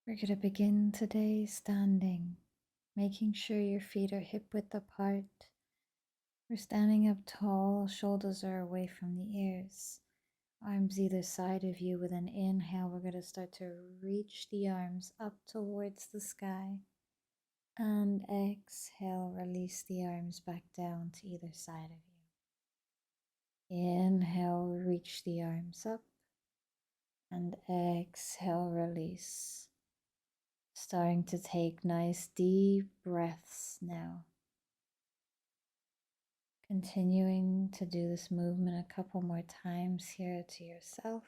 We're going to begin today standing, making sure your feet are hip width apart. We're standing up tall, shoulders are away from the ears, arms either side of you. With an inhale, we're going to start to reach the arms up towards the sky. And exhale, release the arms back down to either side of you. Inhale, reach the arms up. And exhale, release. Starting to take nice deep breaths now. Continuing to do this movement a couple more times here to yourself.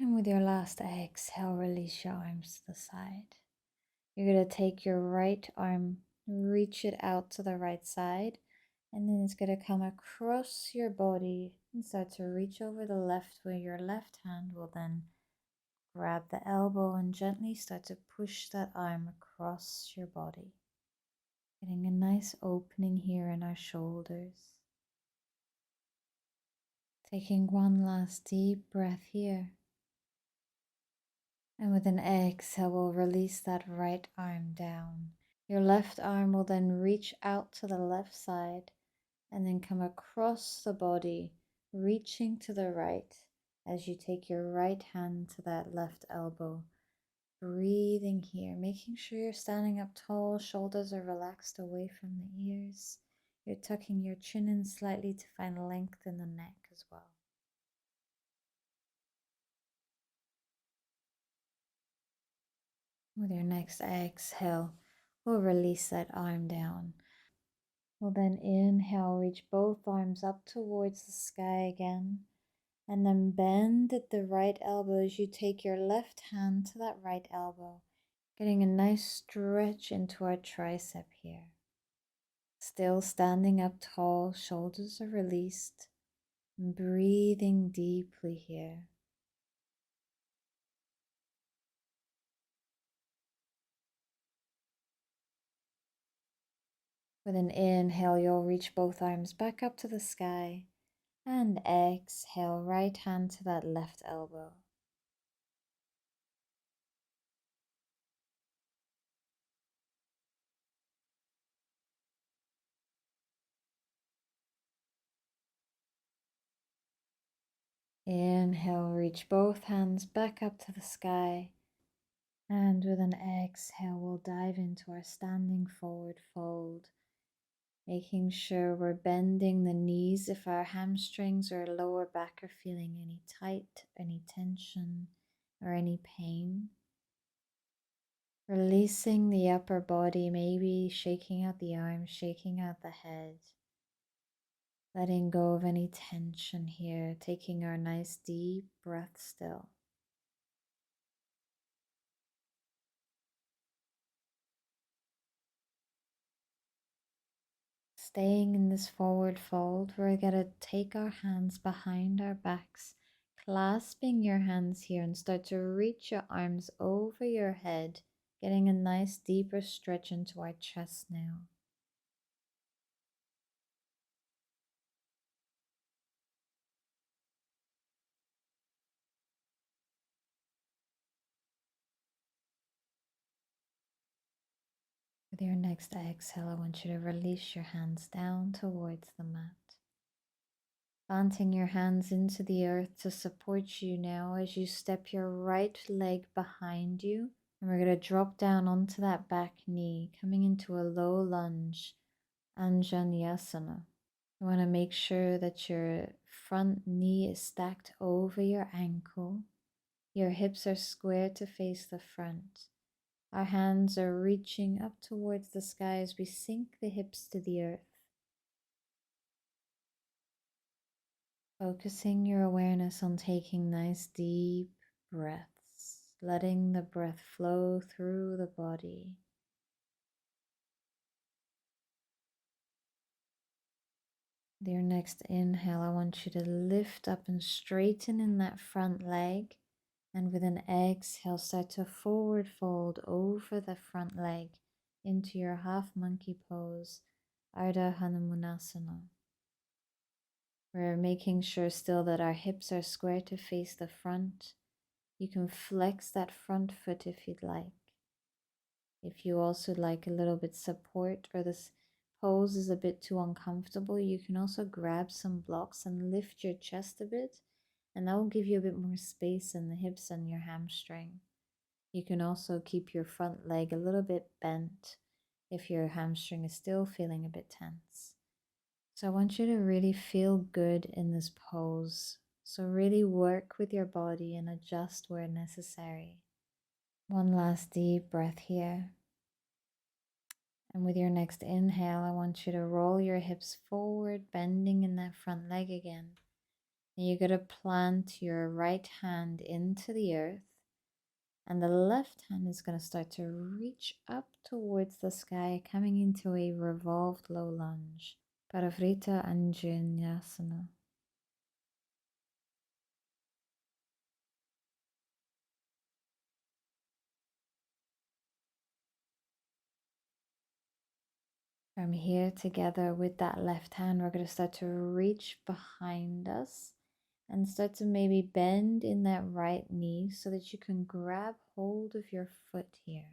And with your last exhale, release your arms to the side. You're going to take your right arm, reach it out to the right side, and then it's going to come across your body and start to reach over the left, where your left hand will then grab the elbow and gently start to push that arm across your body. Getting a nice opening here in our shoulders. Taking one last deep breath here. And with an exhale, we'll release that right arm down. Your left arm will then reach out to the left side and then come across the body, reaching to the right as you take your right hand to that left elbow. Breathing here, making sure you're standing up tall, shoulders are relaxed away from the ears. You're tucking your chin in slightly to find length in the neck as well. With your next exhale, we'll release that arm down. We'll then inhale, reach both arms up towards the sky again, and then bend at the right elbow as you take your left hand to that right elbow, getting a nice stretch into our tricep here. Still standing up tall, shoulders are released, and breathing deeply here. With an inhale, you'll reach both arms back up to the sky, and exhale, right hand to that left elbow. Inhale, reach both hands back up to the sky, and with an exhale, we'll dive into our standing forward fold, making sure we're bending the knees if our hamstrings or lower back are feeling any tight, any tension, or any pain. Releasing the upper body, maybe shaking out the arms, shaking out the head. Letting go of any tension here, taking our nice deep breath still. Staying in this forward fold, we're going to take our hands behind our backs, clasping your hands here, and start to reach your arms over your head, getting a nice deeper stretch into our chest now. With your next exhale, I want you to release your hands down towards the mat. Planting your hands into the earth to support you now as you step your right leg behind you. And we're going to drop down onto that back knee, coming into a low lunge, Anjaneyasana. You want to make sure that your front knee is stacked over your ankle. Your hips are square to face the front. Our hands are reaching up towards the sky as we sink the hips to the earth. Focusing your awareness on taking nice deep breaths, letting the breath flow through the body. With your next inhale, I want you to lift up and straighten in that front leg. And with an exhale, start to forward fold over the front leg into your half monkey pose, Ardha Hanumanasana. We're making sure still that our hips are square to face the front. You can flex that front foot if you'd like. If you also like a little bit support or this pose is a bit too uncomfortable, you can also grab some blocks and lift your chest a bit, and that will give you a bit more space in the hips and your hamstring. You can also keep your front leg a little bit bent if your hamstring is still feeling a bit tense. So I want you to really feel good in this pose. So really work with your body and adjust where necessary. One last deep breath here. And with your next inhale, I want you to roll your hips forward, bending in that front leg again. And you're going to plant your right hand into the earth. And the left hand is going to start to reach up towards the sky, coming into a revolved low lunge. Ardha Hanumanasana. From here, together with that left hand, we're going to start to reach behind us and start to maybe bend in that right knee so that you can grab hold of your foot here.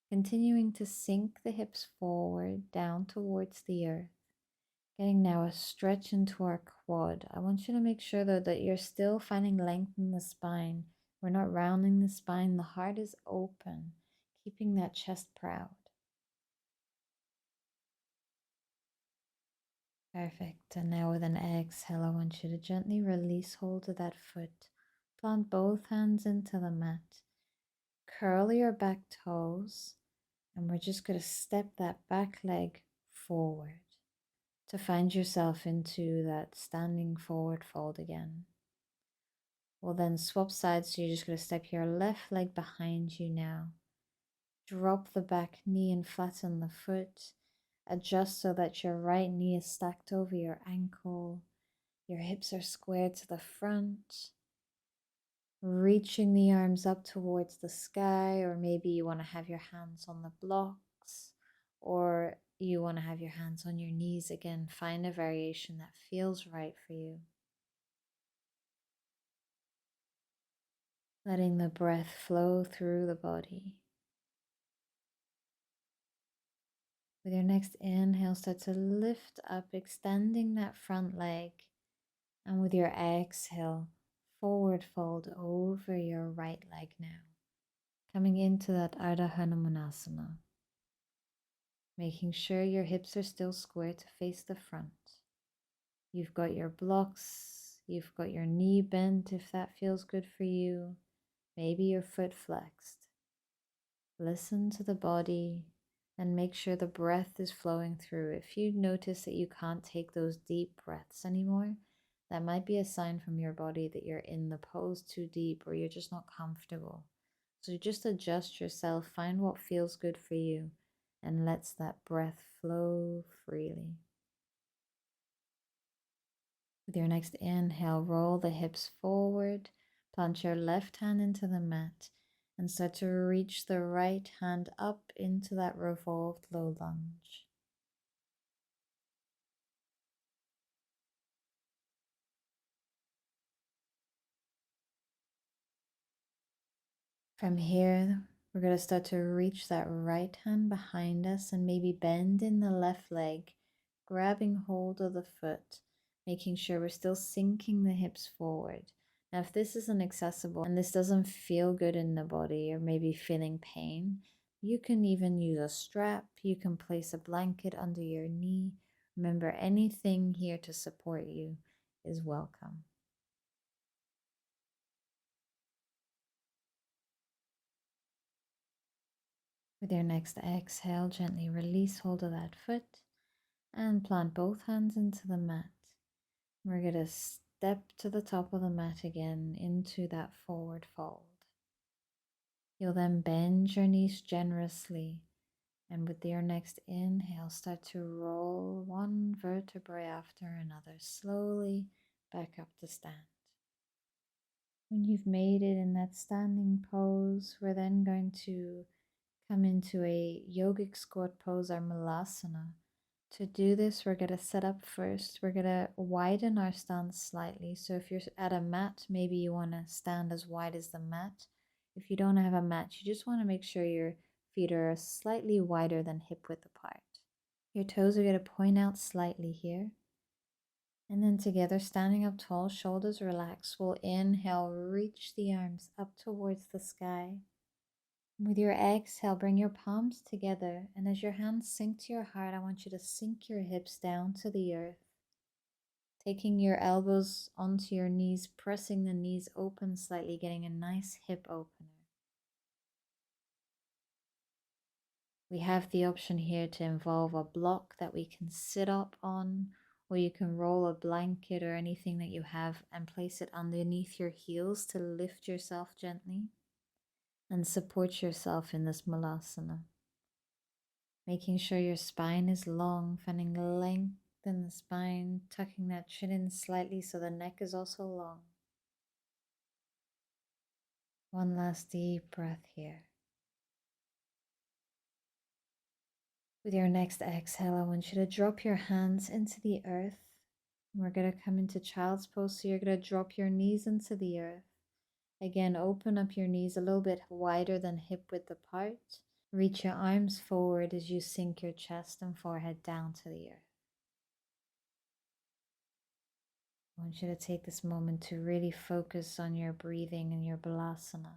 Continuing to sink the hips forward down towards the earth. Getting now a stretch into our quad. I want you to make sure though that you're still finding length in the spine. We're not rounding the spine. The heart is open, keeping that chest proud. Perfect. And now with an exhale, I want you to gently release hold of that foot. Plant both hands into the mat. Curl your back toes. And we're just going to step that back leg forward to find yourself into that standing forward fold again. We'll then swap sides. So you're just going to step your left leg behind you now. Drop the back knee and flatten the foot. Adjust so that your right knee is stacked over your ankle. Your hips are squared to the front. Reaching the arms up towards the sky, or maybe you want to have your hands on the blocks, or you want to have your hands on your knees. Again, find a variation that feels right for you. Letting the breath flow through the body. With your next inhale, start to lift up, extending that front leg. And with your exhale, forward fold over your right leg now. Coming into that Ardha Hanumanasana. Making sure your hips are still square to face the front. You've got your blocks, you've got your knee bent if that feels good for you. Maybe your foot flexed. Listen to the body and make sure the breath is flowing through. If you notice that you can't take those deep breaths anymore, that might be a sign from your body that you're in the pose too deep or you're just not comfortable. So just adjust yourself, find what feels good for you, and lets that breath flow freely. With your next inhale, roll the hips forward, plant your left hand into the mat, and start to reach the right hand up into that revolved low lunge. From here, we're going to start to reach that right hand behind us and maybe bend in the left leg, grabbing hold of the foot, making sure we're still sinking the hips forward. Now, if this isn't accessible and this doesn't feel good in the body or maybe feeling pain, you can even use a strap. You can place a blanket under your knee. Remember, anything here to support you is welcome. With your next exhale, gently release hold of that foot and plant both hands into the mat. We're going to step to the top of the mat again into that forward fold. You'll then bend your knees generously, and with your next inhale, start to roll one vertebrae after another, slowly back up to stand. When you've made it in that standing pose, we're then going to come into a yogic squat pose, our Malasana, To do this, we're going to set up first. We're going to widen our stance slightly. So if you're at a mat, maybe you want to stand as wide as the mat. If you don't have a mat, you just want to make sure your feet are slightly wider than hip width apart. Your toes are going to point out slightly here. And then together, standing up tall, shoulders relaxed. We'll inhale, reach the arms up towards the sky. With your exhale, bring your palms together, and as your hands sink to your heart, I want you to sink your hips down to the earth, taking your elbows onto your knees, pressing the knees open slightly, getting a nice hip opener. We have the option here to involve a block that we can sit up on, or you can roll a blanket or anything that you have and place it underneath your heels to lift yourself gently and support yourself in this Malasana. Making sure your spine is long, finding length in the spine, tucking that chin in slightly so the neck is also long. One last deep breath here. With your next exhale, I want you to drop your hands into the earth. We're going to come into child's pose, so you're going to drop your knees into the earth. Again, open up your knees a little bit wider than hip width apart. Reach your arms forward as you sink your chest and forehead down to the earth. I want you to take this moment to really focus on your breathing and your Malasana.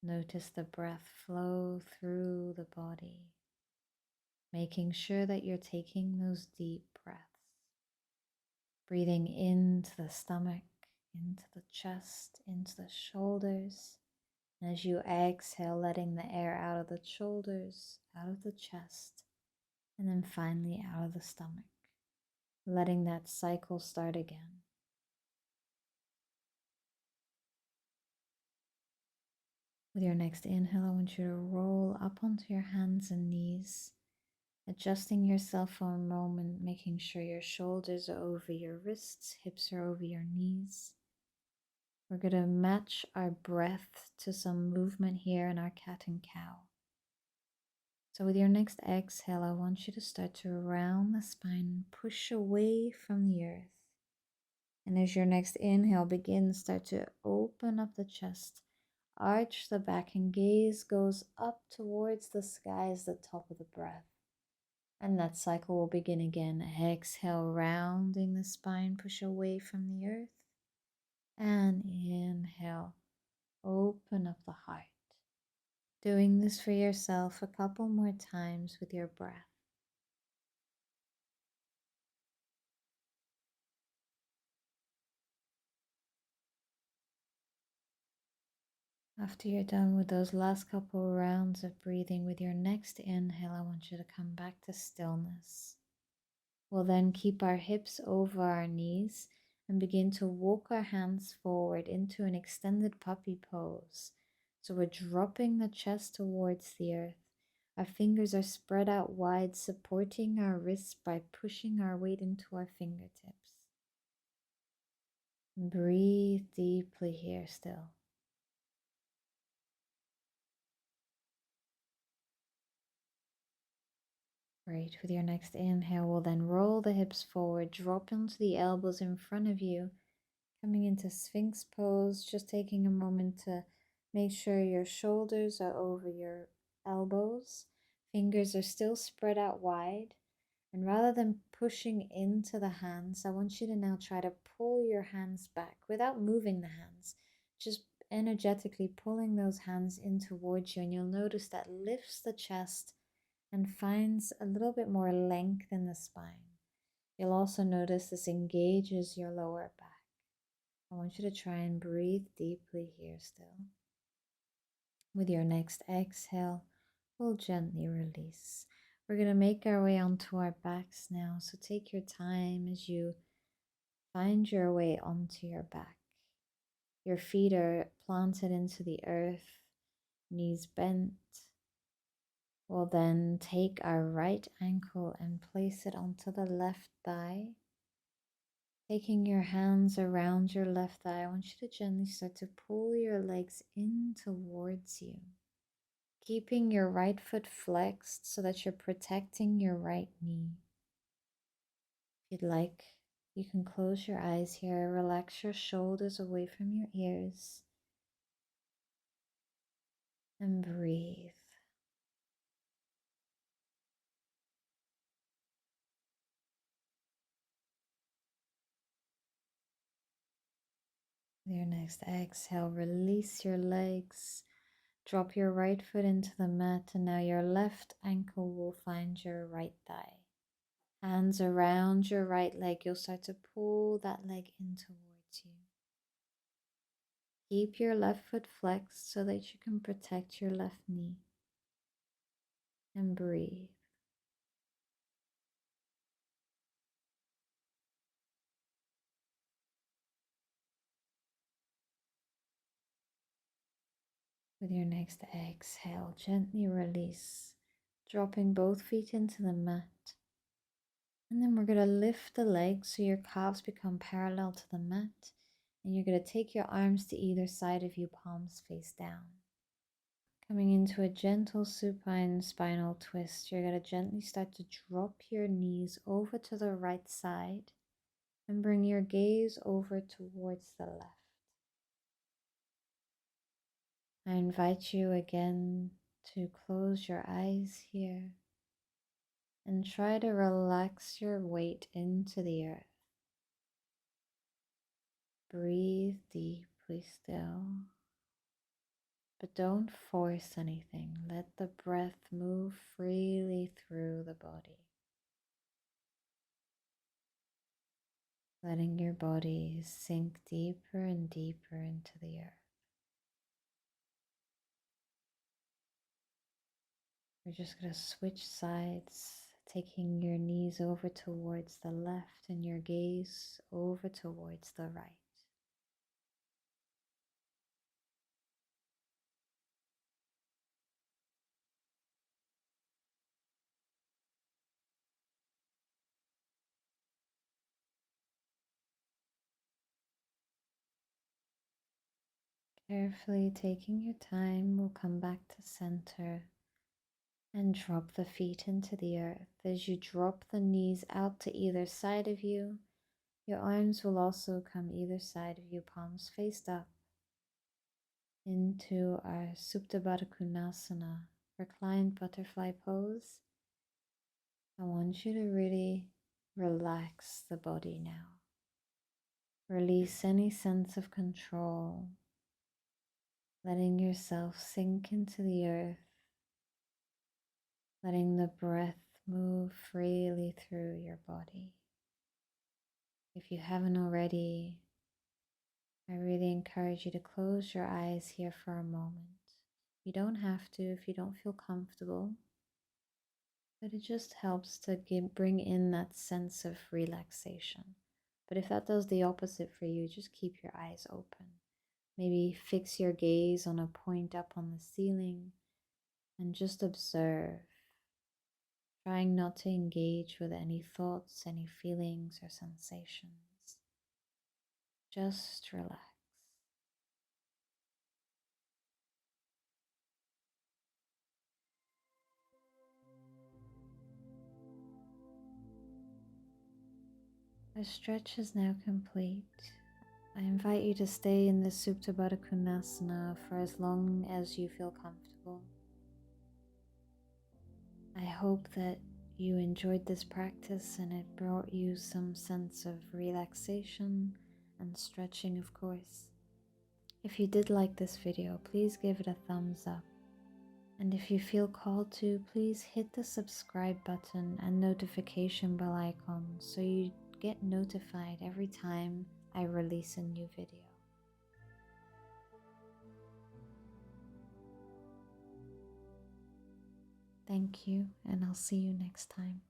Notice the breath flow through the body, making sure that you're taking those deep breaths. Breathing into the stomach, into the chest, into the shoulders. And as you exhale, letting the air out of the shoulders, out of the chest, and then finally out of the stomach. Letting that cycle start again. With your next inhale, I want you to roll up onto your hands and knees, adjusting yourself for a moment, making sure your shoulders are over your wrists, hips are over your knees. We're going to match our breath to some movement here in our cat and cow. So with your next exhale, I want you to start to round the spine, push away from the earth. And as your next inhale begins, start to open up the chest, arch the back, and gaze goes up towards the sky as the top of the breath. And that cycle will begin again. Exhale, rounding the spine, push away from the earth. And inhale, open up the heart. Doing this for yourself a couple more times with your breath. After you're done with those last couple rounds of breathing, with your next inhale, I want you to come back to stillness. We'll then keep our hips over our knees and begin to walk our hands forward into an extended puppy pose. So we're dropping the chest towards the earth. Our fingers are spread out wide, supporting our wrists by pushing our weight into our fingertips. Breathe deeply here still. Great. With your next inhale, we'll then roll the hips forward, drop onto the elbows in front of you, coming into Sphinx pose, just taking a moment to make sure your shoulders are over your elbows. Fingers are still spread out wide. And rather than pushing into the hands, I want you to now try to pull your hands back without moving the hands. Just energetically pulling those hands in towards you, and you'll notice that lifts the chest and finds a little bit more length in the spine. You'll also notice this engages your lower back. I want you to try and breathe deeply here still. With your next exhale, we'll gently release. We're going to make our way onto our backs now, so take your time as you find your way onto your back. Your feet are planted into the earth, knees bent. We'll then take our right ankle and place it onto the left thigh. Taking your hands around your left thigh, I want you to gently start to pull your legs in towards you. keeping your right foot flexed so that you're protecting your right knee. If you'd like, you can close your eyes here, relax your shoulders away from your ears, and breathe. With your next exhale, release your legs. Drop your right foot into the mat, and now your left ankle will find your right thigh. Hands around your right leg, you'll start to pull that leg in towards you. Keep your left foot flexed so that you can protect your left knee. And breathe. With your next exhale, gently release, dropping both feet into the mat. And then we're going to lift the legs so your calves become parallel to the mat. And you're going to take your arms to either side of you, palms face down. Coming into a gentle supine spinal twist, you're going to gently start to drop your knees over to the right side and bring your gaze over towards the left. I invite you again to close your eyes here and try to relax your weight into the earth. Breathe deeply still, but don't force anything. Let the breath move freely through the body, letting your body sink deeper and deeper into the earth. We're just going to switch sides, taking your knees over towards the left and your gaze over towards the right. Carefully taking your time, we'll come back to center and drop the feet into the earth. As you drop the knees out to either side of you, your arms will also come either side of you, palms faced up, into our Supta Konasana, reclined butterfly pose. I want you to really relax the body now. Release any sense of control, letting yourself sink into the earth, letting the breath move freely through your body. If you haven't already, I really encourage you to close your eyes here for a moment. You don't have to if you don't feel comfortable, but it just helps to bring in that sense of relaxation. But if that does the opposite for you, just keep your eyes open. Maybe fix your gaze on a point up on the ceiling and just observe, trying not to engage with any thoughts, any feelings or sensations. Just relax. Our stretch is now complete. I invite you to stay in the Supta Konasana for as long as you feel comfortable. I hope that you enjoyed this practice and it brought you some sense of relaxation and stretching, of course. If you did like this video, please give it a thumbs up. And if you feel called to, please hit the subscribe button and notification bell icon so you get notified every time I release a new video. Thank you, and I'll see you next time.